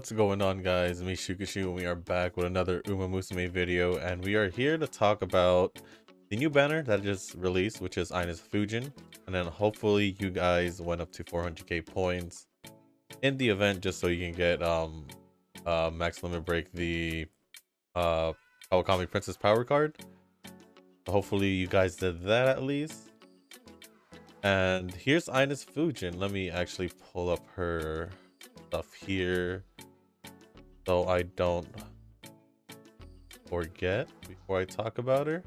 What's going on, guys? Me Shukushu, and we are back with another Musume video, and we are here to talk about the new banner that just released, which is Ines Fujin. And then hopefully you guys went up to 400k points in the event, just so you can get max limit break the Kawakamii Princess Power card. So hopefully you guys did that at least. And here's Ines Fujin. Let me actually pull up her stuff here so I don't forget before I talk about her.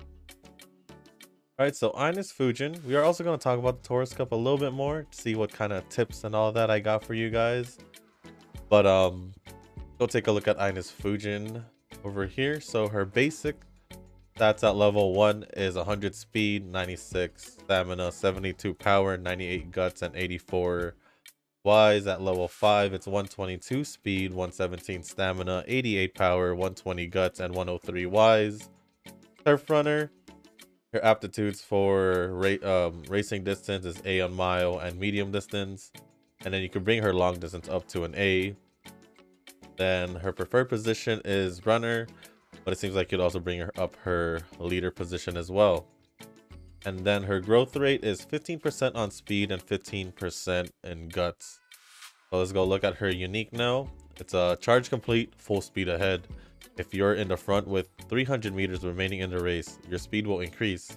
Alright, so Ines Fujin. We are also going to talk about the Taurus Cup a little bit more to see what kind of tips and all that I got for you guys. But go take a look at Ines Fujin over here. So her basic stats at level 1 is 100 speed, 96 stamina, 72 power, 98 guts, and 84 wise. At level 5, it's 122 speed, 117 stamina, 88 power, 120 guts, and 103 wise. Turf runner. Her aptitudes for racing distance is A on mile and medium distance, and then you can bring her long distance up to an A. Then her preferred position is runner, but it seems like you'd also bring her up her leader position as well. And then her growth rate is 15% on speed and 15% in guts. So let's go look at her unique now. It's a charge complete, full speed ahead. If you're in the front with 300 meters remaining in the race, your speed will increase.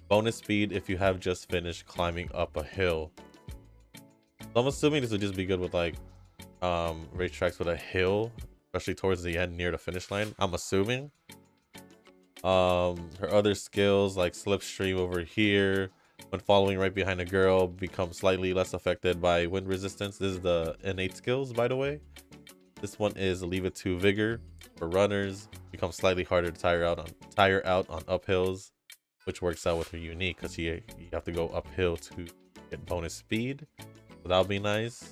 Bonus speed if you have just finished climbing up a hill. So I'm assuming this would just be good with like racetracks with a hill, especially towards the end near the finish line, I'm assuming. Her other skills like slipstream over here, when following right behind a girl, become slightly less affected by wind resistance. This is the innate skills, by the way. This one is leave it to vigor. For runners, become slightly harder to tire out on uphills, which works out with her unique because you have to go uphill to get bonus speed. So that'll be nice.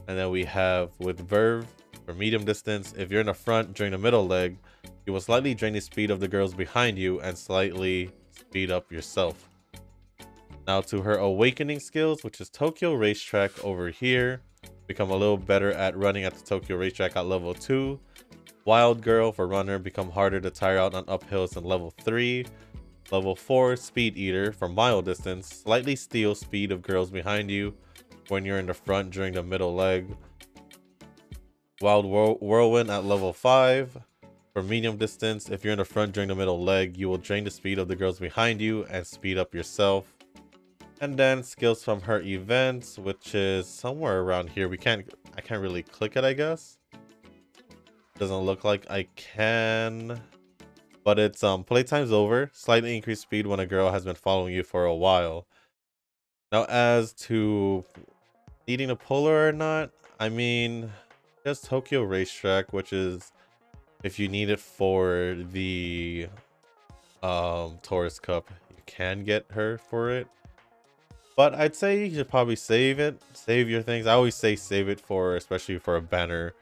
And then we have with verve for medium distance. If you're in the front during the middle leg, you will slightly drain the speed of the girls behind you and slightly speed up yourself. Now to her awakening skills, which is Tokyo Racetrack over here. Become a little better at running at the Tokyo Racetrack at level 2. Wild Girl for runner, become harder to tire out on uphills in level 3. Level 4, Speed Eater for mile distance, slightly steal speed of girls behind you when you're in the front during the middle leg. Wild Whirlwind at level 5 for medium distance. If you're in the front during the middle leg, you will drain the speed of the girls behind you and speed up yourself. And then skills from her events, which is somewhere around here. I can't really click it, I guess. Doesn't look like I can, but it's playtime's over. Slightly increased speed when a girl has been following you for a while. Now, as to needing to pull her or not, I mean, just Tokyo Racetrack, which is if you need it for the Taurus Cup, you can get her for it. But I'd say you should probably save your things. I always say save it for, especially for a banner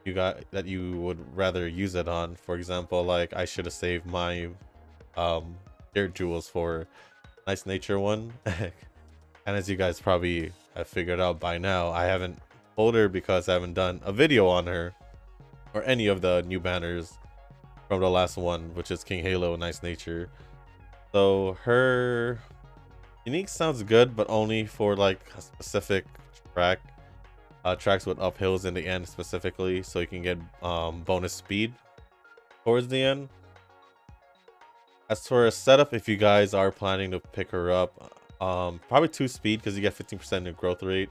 you got that you would rather use it on. For example, like I should have saved my dirt jewels for nice nature one. And as you guys probably have figured out by now, I haven't pulled her because I haven't done a video on her or any of the new banners from the last one, which is King Halo Nice Nature. So her unique sounds good, but only for like a specific track. Tracks with uphills in the end specifically, so you can get bonus speed towards the end. As for a setup, if you guys are planning to pick her up, probably 2 speed because you get 15% in growth rate.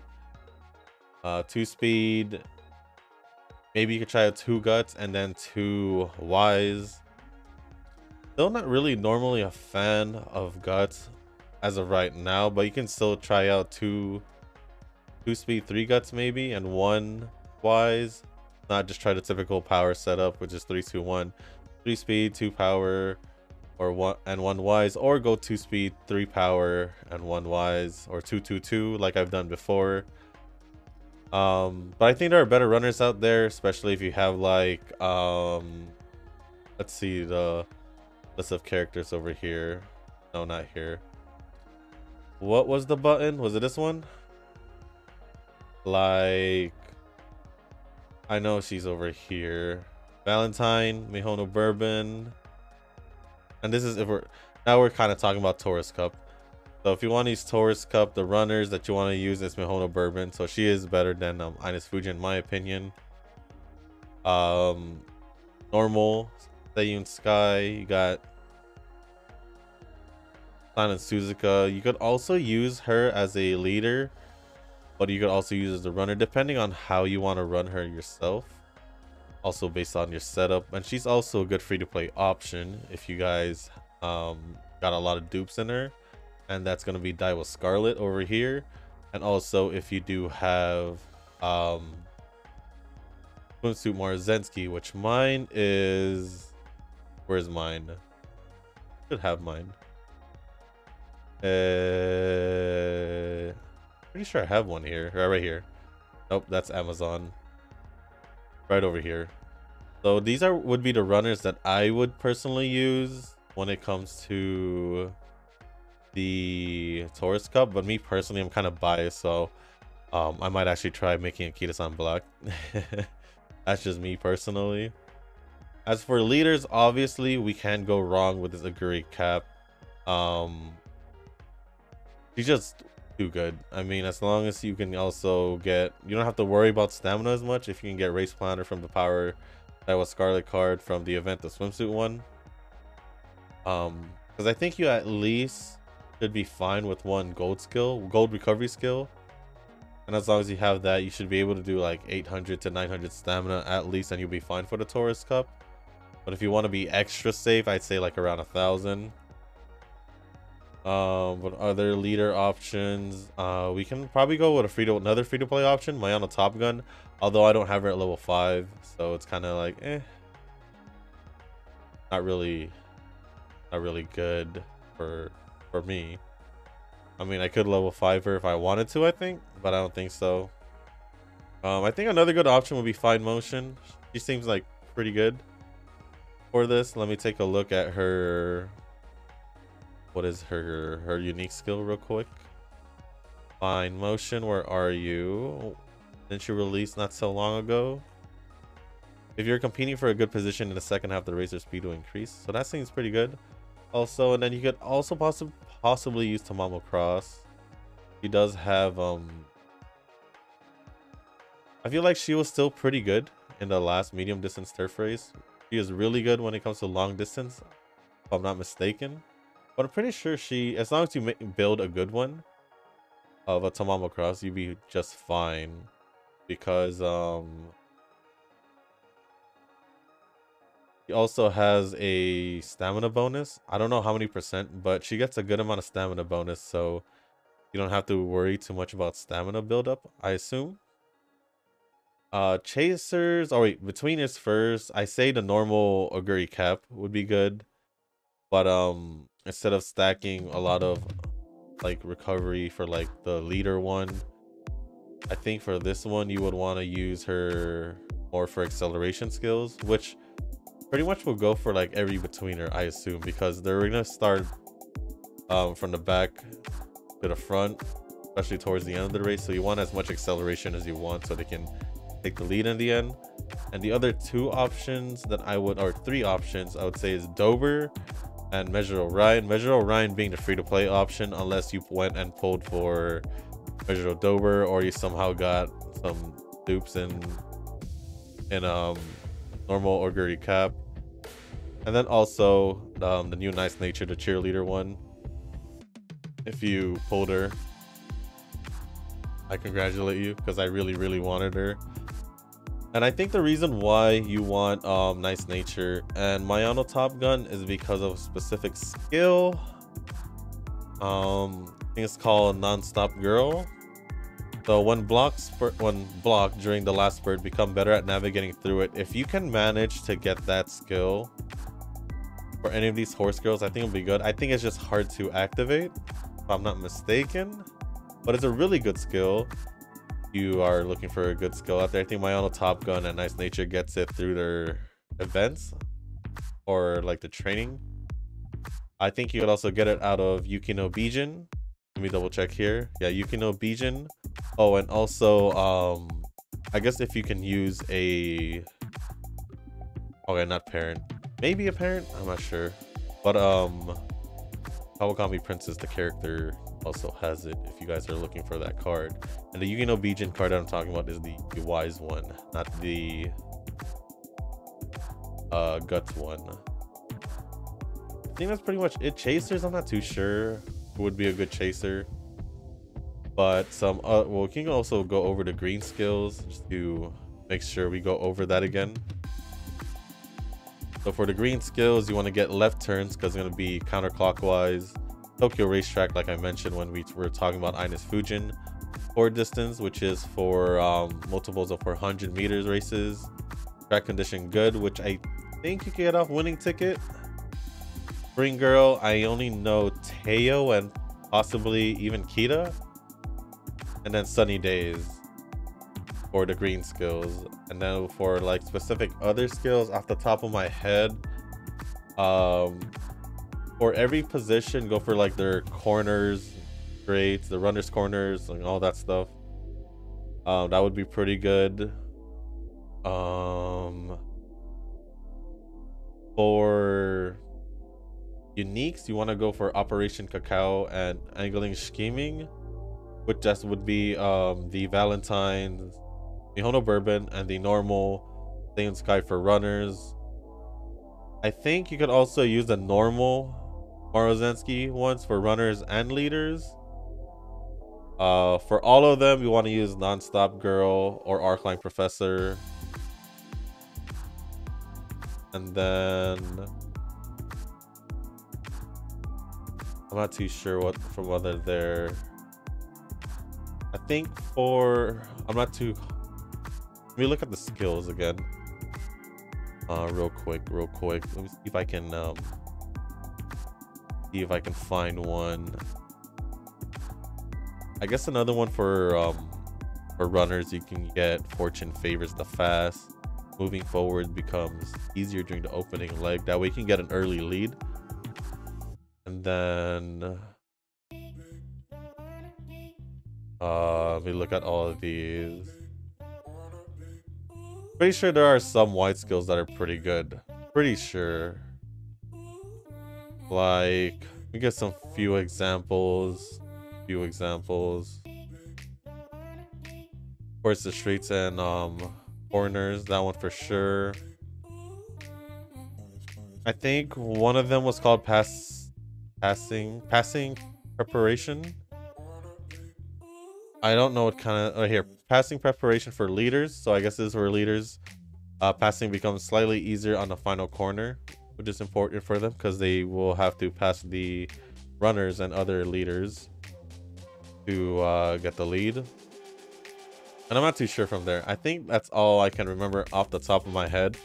2 speed, maybe you could try a 2 guts and then 2 wise. Still not really normally a fan of guts as of right now, but you can still try out 2 speed, 3 guts maybe, and 1 wise. Not just try the typical power setup, which is 3 2 1, 3 speed, 2 power, or 1 wise, or go 2 speed, 3 power, and 1 wise, or 2 2 2 like I've done before. But I think there are better runners out there, especially if you have like let's see the list of characters over here. No, not here. What was the button? Was it this one? Like I know she's over here. Valentine, Mihono Bourbon. And this is if we're kind of talking about Taurus Cup. So if you want to use Taurus Cup, the runners that you want to use is Mihono Bourbon. So she is better than Ines Fujin in my opinion. Normal, Seiyun Sky, you got Silent Suzuka. You could also use her as a leader, but you could also use as a runner depending on how you want to run her yourself. Also based on your setup, and she's also a good free-to-play option if you guys got a lot of dupes in her, and that's going to be Daiwa Scarlet over here. And also if you do have Swimsuit Marzensky, which mine is, where's mine? Should have mine. Pretty sure I have one here, right here. Nope, that's Amazon. Right over here. So these would be the runners that I would personally use when it comes to the Taurus Cup, but me personally, I'm kind of biased, so I might actually try making Akita-san black. That's just me personally. As for leaders, obviously we can't go wrong with this Aguri cap. She's just too good. I mean, as long as you can also get, you don't have to worry about stamina as much if you can get Race Planner from the Power Kawakamii Scarlet card from the event, the swimsuit one. Because I think you at least should be fine with one gold recovery skill, and as long as you have that, you should be able to do like 800 to 900 stamina at least, and you'll be fine for the Taurus Cup. But if you want to be extra safe, I'd say like around 1,000. What other leader options? We can probably go with another free-to-play option, Mayano Top Gun, although I don't have her at level 5, so it's kind of like not really good for me. I mean, I could level 5 her if I wanted to, I think, but I don't think so. I think another good option would be Fine Motion. She seems like pretty good for this. Let me take a look at her. What is her unique skill real quick? Fine Motion, where are you? Didn't you release not so long ago? If you're competing for a good position in the second half, the racer speed will increase. So that seems pretty good. Also, and then you could also possibly use Tamamo Cross. He does have I feel like she was still pretty good in the last medium distance turf race. She is really good when it comes to long distance, if I'm not mistaken. But I'm pretty sure as long as you build a good one of a Tamamo Cross, you'd be just fine. Because he also has a stamina bonus. I don't know how many percent, but she gets a good amount of stamina bonus, so you don't have to worry too much about stamina buildup, I assume. Chasers, oh wait, between his first, I say the normal Aguri cap would be good. But instead of stacking a lot of like recovery for like the leader one, I think for this one you would want to use her more for acceleration skills, which pretty much will go for like every betweener, I assume, because they're gonna start from the back to the front, especially towards the end of the race. So you want as much acceleration as you want so they can take the lead in the end. And the other two options that or three options I would say is Dober and Measure Orion. Measure Orion being the free-to-play option, unless you went and pulled for Measure Dober, or you somehow got some dupes in normal Aguri cap. And then also the new Nice Nature, the cheerleader one. If you pulled her, I congratulate you, because I really wanted her. And I think the reason why you want Nice Nature and Mayano Top Gun is because of a specific skill. I think it's called Non-Stop Girl. So when blocked during the last spurt, become better at navigating through it. If you can manage to get that skill for any of these horse girls, I think it'll be good. I think it's just hard to activate, if I'm not mistaken, but it's a really good skill. You are looking for a good skill out there. I think Mayano Top Gun and Nice Nature gets it through their events or like the training. I think you could also get it out of Yukino Bijin. Let me double check here. Yeah, Yukino Bijin. Oh, and also I guess if you can use a, okay, not parent, maybe a parent, I'm not sure, but Kawakamii Princess, the character, also has it if you guys are looking for that card. And the Yu-Gi-Oh! Bijin card that I'm talking about is the wise one, not the guts one. I think that's pretty much it. Chasers, I'm not too sure who would be a good chaser, but some well, we can also go over the green skills just to make sure we go over that again. So for the green skills, you want to get left turns because it's going to be counterclockwise. Tokyo Racetrack, like I mentioned when we were talking about Ines Fujin. Forward distance, which is for multiples of 400 meters races. Track condition good, which I think you can get off winning ticket. Spring Girl, I only know Teo and possibly even Kita. And then Sunny Days for the green skills. And then for like specific other skills off the top of my head, for every position, go for like their corners, straights, the runner's corners, and all that stuff. That would be pretty good. For uniques, you want to go for Operation Cacao and Angling Scheming, which just would be the Valentine's, Mihono Bourbon, and the normal Saiyan Sky for runners. I think you could also use the normal Morozensky ones for runners and leaders. For all of them, you want to use Nonstop Girl or Arcline Professor. And then I'm not too sure what from whether they're, I think for, I'm not too, let me look at the skills again. Real quick. Let me see if I can find one. I guess another one for runners, you can get Fortune Favors the Fast. Moving forward becomes easier during the opening leg. That way you can get an early lead. And then let me look at all of these. Pretty sure there are some white skills that are pretty good. Pretty sure. Like, we get some few examples. Of course, the streets and corners, that one for sure. I think one of them was called passing preparation. I don't know what kind of, here, passing preparation for leaders. So I guess this is for leaders. Passing becomes slightly easier on the final corner, which is important for them because they will have to pass the runners and other leaders to get the lead. And I'm not too sure from there. I think that's all I can remember off the top of my head.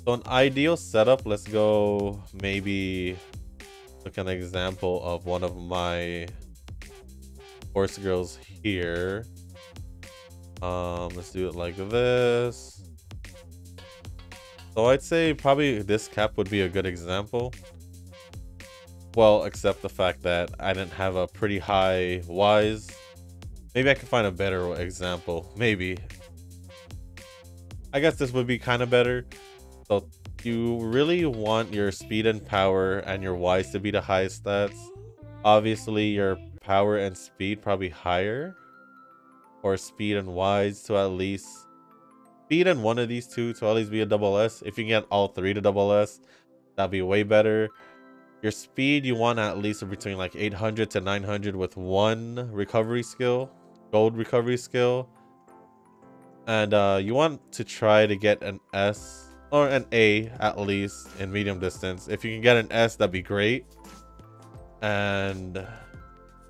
So an ideal setup, let's go maybe look at an example of one of my horse girls here. Let's do it like this. So I'd say probably this cap would be a good example. Well, except the fact that I didn't have a pretty high wise. Maybe I can find a better example. Maybe. I guess this would be kind of better. So you really want your speed and power and your wise to be the highest stats. Obviously your power and speed probably higher. Or speed and wise to at least, speed and one of these two to at least be a double S. If you can get all three to double S, that'd be way better. Your speed, you want at least between like 800 to 900 with one recovery skill, gold recovery skill. And you want to try to get an S or an A at least in medium distance. If you can get an S, that'd be great. And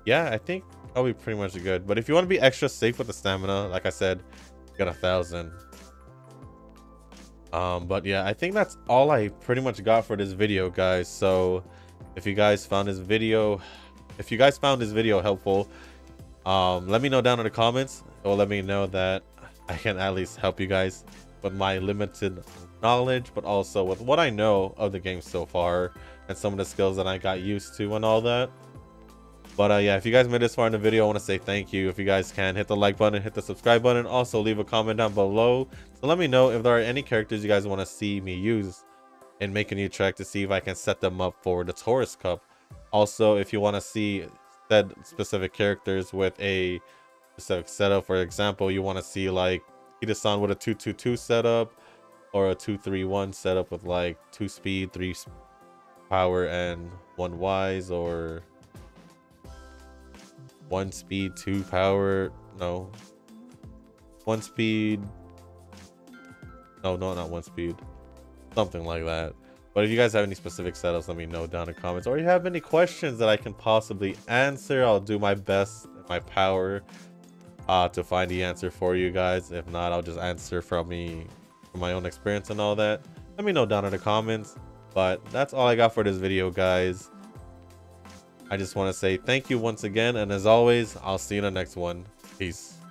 yeah, I think that'll be pretty much good. But if you want to be extra safe with the stamina, like I said, get 1,000. But yeah, I think that's all I pretty much got for this video, guys. So if you guys found this video helpful, let me know down in the comments. It will let me know that I can at least help you guys with my limited knowledge, but also with what I know of the game so far and some of the skills that I got used to and all that. But yeah, if you guys made this far in the video, I want to say thank you. If you guys can, hit the like button, hit the subscribe button. Also, leave a comment down below to let me know if there are any characters you guys want to see me use and make a new track to see if I can set them up for the Taurus Cup. Also, if you want to see said specific characters with a specific setup, for example, you want to see like Ines-san with a 2-2-2 setup or a 2-3-1 setup with like 2 speed, 3 power, and 1 wise, or 1 speed, 2 power. No, 1 speed. No, not 1 speed. Something like that. But if you guys have any specific setups, let me know down in the comments. Or you have any questions that I can possibly answer, I'll do my best in my power to find the answer for you guys. If not, I'll just answer from my own experience and all that. Let me know down in the comments. But that's all I got for this video, guys. I just want to say thank you once again, and as always, I'll see you in the next one. Peace.